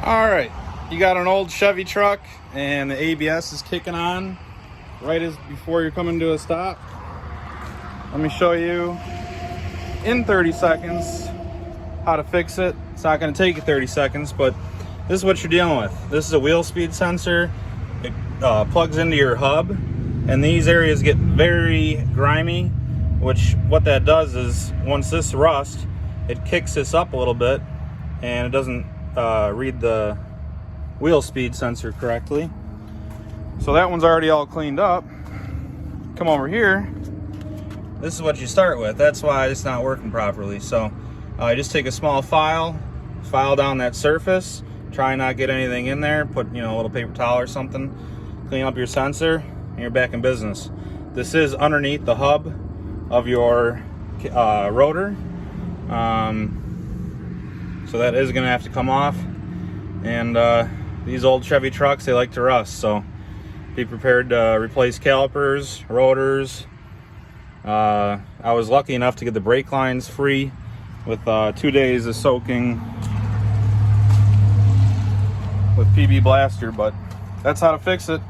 All right, you got an old Chevy truck and the ABS is kicking on right as before you're coming to a stop. Let me show you in 30 seconds how to fix it. It's not going to take you 30 seconds, but this is what you're dealing with. This is a wheel speed sensor. It plugs into your hub, and these areas get very grimy, which what that does is once this rusts, it kicks this up a little bit and it doesn't read the wheel speed sensor correctly. So that one's already all cleaned up. Come over here. This is what you start with. That's why it's not working properly. So just take a small file down that surface. Try not get anything in there. Put a little paper towel or something. Clean up your sensor, and you're back in business. This is underneath the hub of your rotor. So that is going to have to come off. And these old Chevy trucks, they like to rust. So be prepared to replace calipers, rotors. I was lucky enough to get the brake lines free with 2 days of soaking with PB Blaster, but that's how to fix it.